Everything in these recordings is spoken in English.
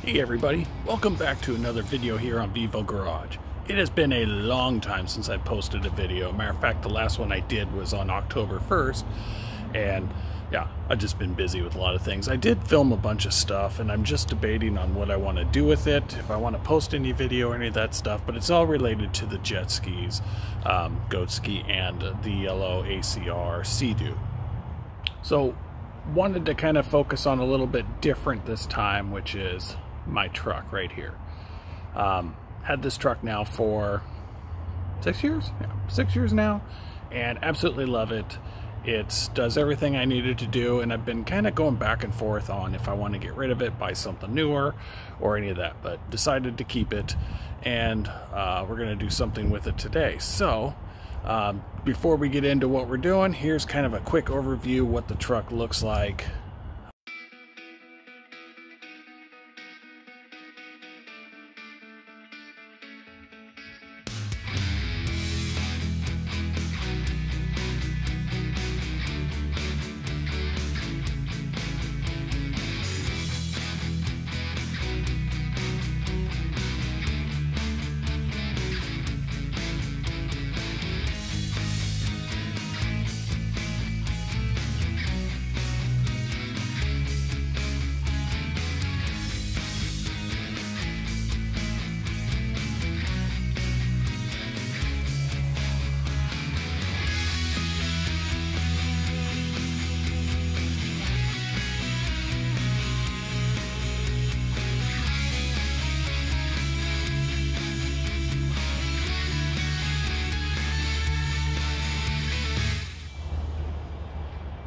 Hey everybody, welcome back to another video here on Vivo Garage. It has been a long time since I posted a video. Matter of fact, the last one I did was on October 1st, and yeah, I've just been busy with a lot of things. I did film a bunch of stuff, and I'm just debating on what I want to do with it, if I want to post any video or any of that stuff, but it's all related to the jet skis, goat ski, and the yellow ACR Sea-Doo. So, wanted to kind of focus on a little bit different this time, which is my truck right here. Had this truck now for 6 years? Yeah, 6 years now, and absolutely love it. It does everything I needed to do, and I've been kind of going back and forth on if I want to get rid of it, buy something newer, or any of that, but decided to keep it, and we're going to do something with it today. So, before we get into what we're doing, here's kind of a quick overview what the truck looks like.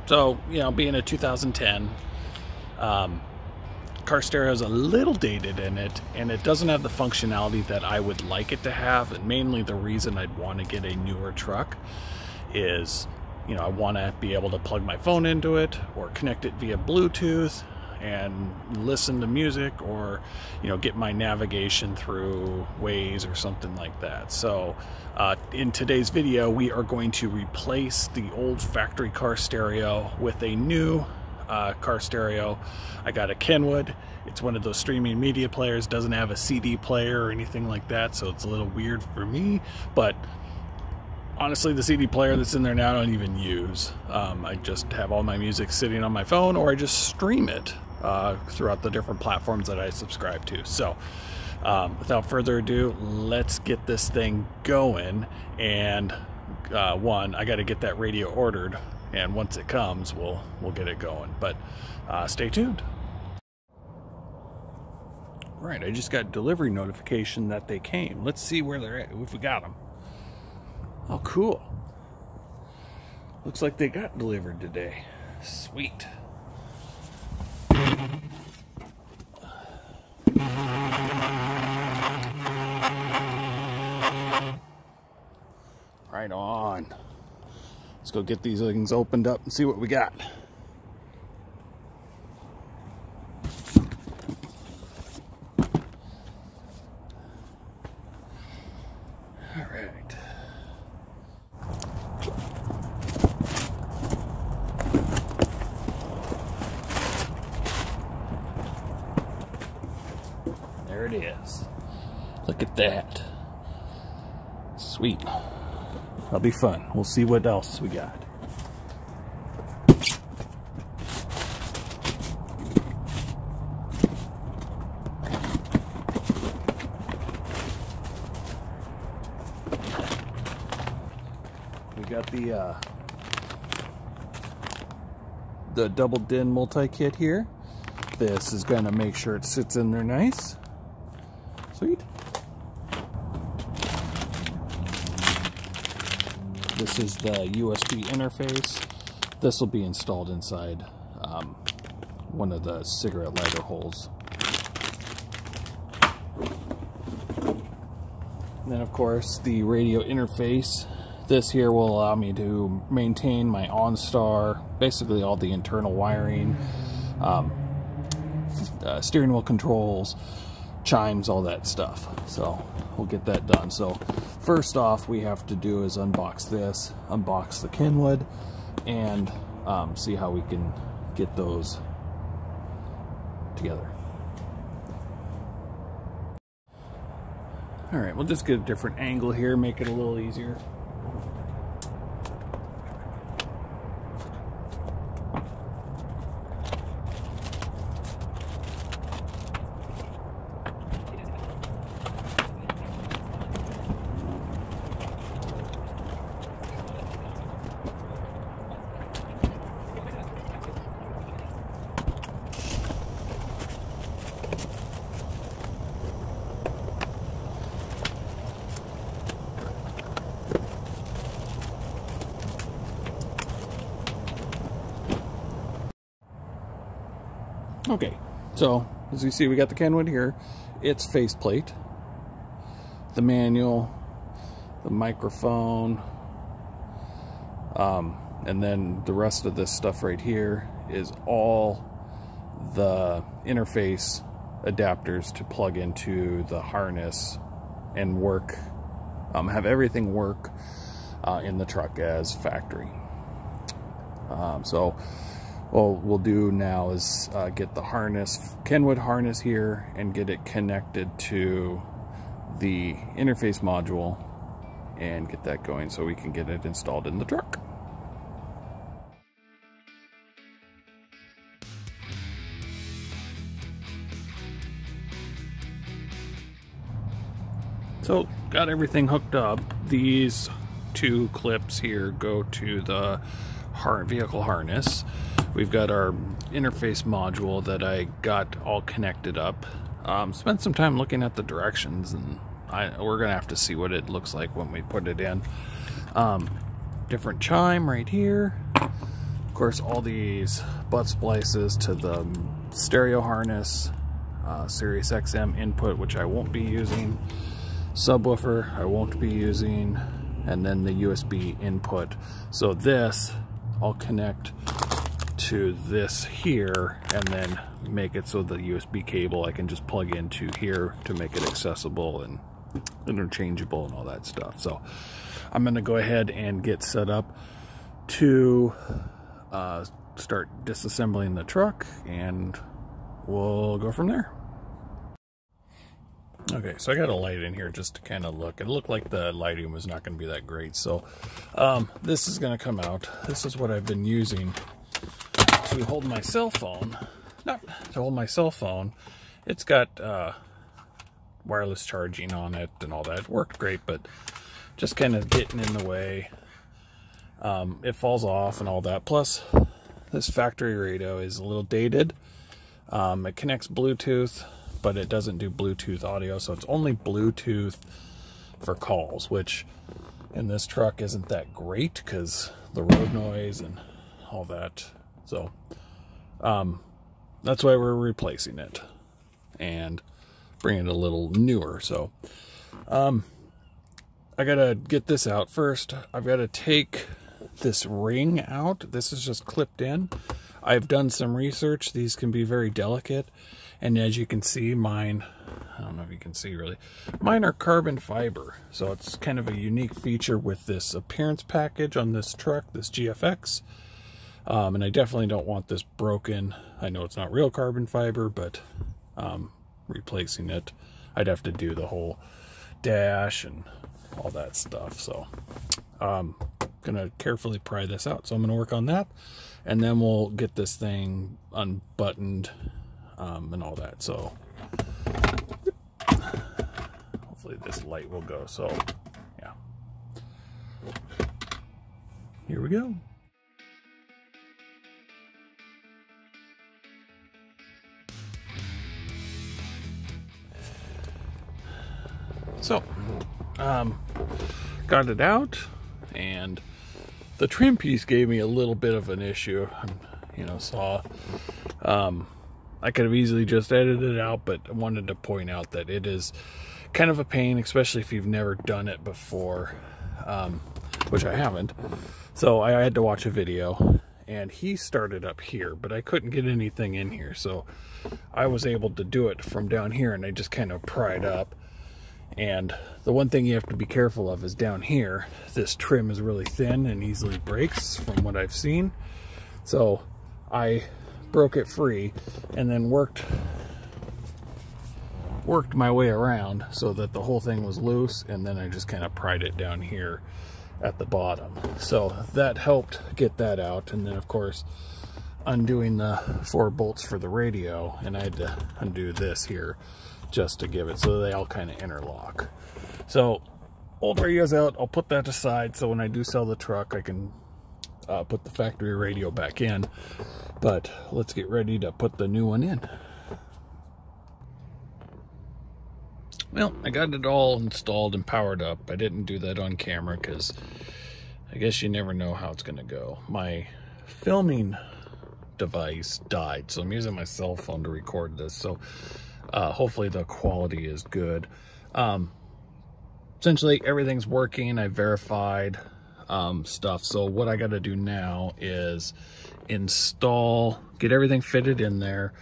So, you know, being a 2010, car stereo is a little dated in it, and it doesn't have the functionality that I would like it to have. And mainly the reason I'd want to get a newer truck is, you know, I want to be able to plug my phone into it or connect it via Bluetooth and listen to music, or, you know, get my navigation through Waze or something like that. So in today's video, we are going to replace the old factory car stereo with a new car stereo. I got a Kenwood. It's one of those streaming media players, doesn't have a CD player or anything like that, so it's a little weird for me, but honestly, the CD player that's in there now I don't even use. I just have all my music sitting on my phone, or I just stream it throughout the different platforms that I subscribe to. So without further ado, let's get this thing going. And one, I got to get that radio ordered, and once it comes, we'll get it going. But stay tuned. All right, I just got delivery notification that they came. Let's see where they're at, if we got them. Oh, cool. Looks like they got delivered today. Sweet. Right on. Let's go get these things opened up and see what we got. All right. There it is. Look at that. Sweet. That'll be fun. We'll see what else we got. We got the double DIN multi-kit here. This is going to make sure it sits in there nice. Sweet. This is the USB interface. This will be installed inside one of the cigarette lighter holes. And then of course the radio interface. This here will allow me to maintain my OnStar, basically all the internal wiring, steering wheel controls, chimes, all that stuff. So we'll get that done. So first off, we have to do is unbox this, unbox the Kenwood, and see how we can get those together. All right, we'll just get a different angle here, make it a little easier. Okay, so as you see, we got the Kenwood here. Its faceplate, the manual, the microphone, and then the rest of this stuff right here is all the interface adapters to plug into the harness and work, have everything work in the truck as factory. So what we'll do now is get the harness, Kenwood harness here, and get it connected to the interface module and get that going so we can get it installed in the truck. So got everything hooked up. These two clips here go to the vehicle harness. We've got our interface module that I got all connected up. Spent some time looking at the directions, and we're gonna have to see what it looks like when we put it in. Different chime right here. Of course, all these butt splices to the stereo harness, Sirius XM input, which I won't be using, subwoofer I won't be using, and then the USB input. So this I'll connect to this here and then make it so the USB cable I can just plug into here to make it accessible and interchangeable and all that stuff. So I'm going to go ahead and get set up to start disassembling the truck, and we'll go from there. Okay, so I got a light in here just to kind of look. It looked like the lighting was not going to be that great, so this is going to come out. This is what I've been using to hold my cell phone. Not to hold my cell phone. It's got wireless charging on it and all that. It worked great, but just kind of getting in the way. It falls off and all that. Plus, this factory radio is a little dated. It connects Bluetooth, but it doesn't do Bluetooth audio, so it's only Bluetooth for calls, which in this truck isn't that great because the road noise and all that. So that's why we're replacing it and bringing it a little newer. So I gotta get this out first. I've got to take this ring out. This is just clipped in. I've done some research. These can be very delicate, and as you can see, mine, I don't know if you can see really, mine are carbon fiber. So it's kind of a unique feature with this appearance package on this truck, this GFX. And I definitely don't want this broken. I know it's not real carbon fiber, but replacing it, I'd have to do the whole dash and all that stuff. So gonna carefully pry this out. So I'm gonna work on that, and then we'll get this thing unbuttoned and all that. So hopefully this light will go. So yeah, here we go. So, got it out, and the trim piece gave me a little bit of an issue. You know, I could have easily just edited it out, but I wanted to point out that it is kind of a pain, especially if you've never done it before, which I haven't. So I had to watch a video, and he started up here, but I couldn't get anything in here. So I was able to do it from down here, and I just kind of pried up. And the one thing you have to be careful of is down here, this trim is really thin and easily breaks from what I've seen. So I broke it free and then worked worked my way around so that the whole thing was loose, and then I just kind of pried it down here at the bottom. So that helped get that out. And then of course undoing the 4 bolts for the radio, and I had to undo this here just to give it so they all kind of interlock. So old radio's out. I'll put that aside so when I do sell the truck I can put the factory radio back in. But let's get ready to put the new one in. Well, I got it all installed and powered up. I didn't do that on camera because I guess you never know how it's going to go. My filming device died, so I'm using my cell phone to record this. So hopefully the quality is good. Essentially everything's working. I verified stuff. So what I got to do now is install, get everything fitted in there.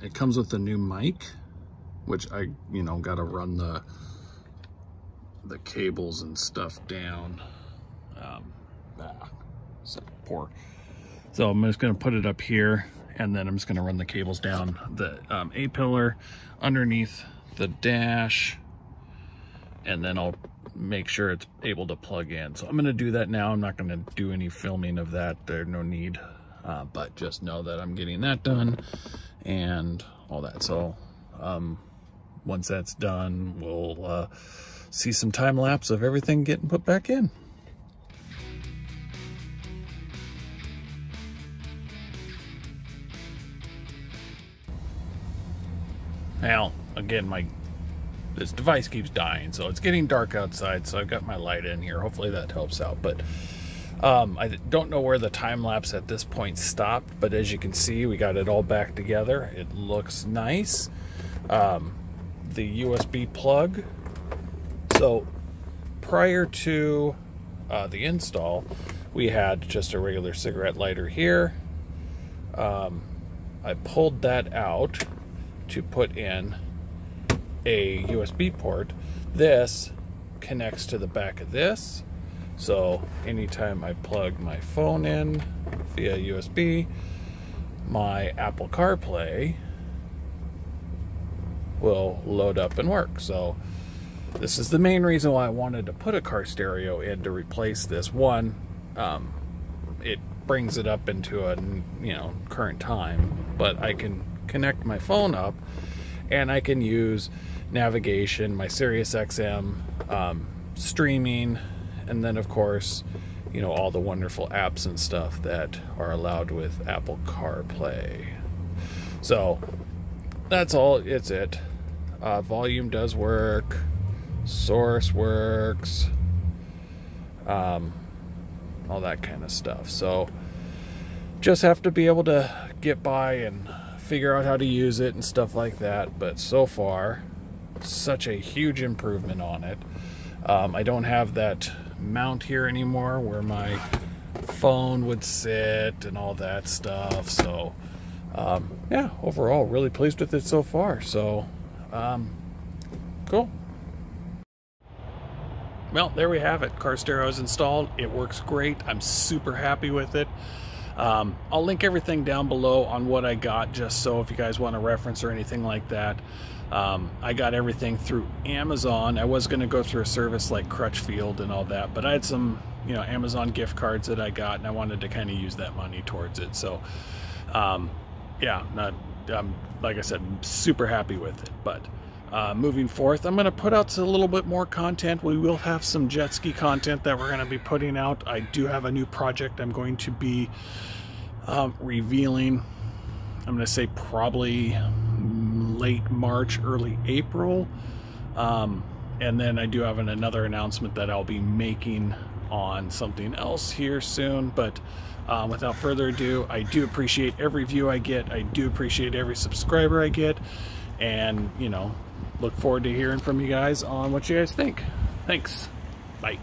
It comes with a new mic, which I, got to run the cables and stuff down. So poor. So I'm just going to put it up here, and then I'm just going to run the cables down the A-pillar underneath the dash, and then I'll make sure it's able to plug in. So I'm going to do that now. I'm not going to do any filming of that. There's no need, but just know that I'm getting that done and all that. So once that's done, we'll see some time lapse of everything getting put back in. Now, again, this device keeps dying, so it's getting dark outside, so I've got my light in here. Hopefully that helps out. But I don't know where the time lapse at this point stopped, but as you can see, we got it all back together. It looks nice. The USB plug. So prior to the install, we had just a regular cigarette lighter here. I pulled that out to put in a USB port. This connects to the back of this, so anytime I plug my phone in via USB, my Apple CarPlay will load up and work. So this is the main reason why I wanted to put a car stereo in, to replace this one. It brings it up into a current time, but I can connect my phone up and I can use navigation, my Sirius XM, streaming, and then of course all the wonderful apps and stuff that are allowed with Apple CarPlay. So that's all. It's it. Volume does work, source works, all that kind of stuff. So just have to be able to get by and figure out how to use it and stuff like that. But so far, such a huge improvement on it. I don't have that mount here anymore where my phone would sit and all that stuff. So yeah, overall really pleased with it so far. So cool. Well, there we have it. Car stereo is installed. It works great. I'm super happy with it. I'll link everything down below on what I got, just so if you guys want a reference or anything like that. I got everything through Amazon. I was going to go through a service like Crutchfield and all that, but I had some Amazon gift cards that I got, and I wanted to kind of use that money towards it. So yeah, like I said, I'm super happy with it. But moving forth, I'm going to put out a little bit more content. We will have some jet ski content that we're going to be putting out. I do have a new project I'm going to be revealing. I'm going to say probably late March, early April. And then I do have another announcement that I'll be making on something else here soon. But without further ado, I do appreciate every view I get. I do appreciate every subscriber I get. And, look forward to hearing from you guys on what you guys think. Thanks. Bye.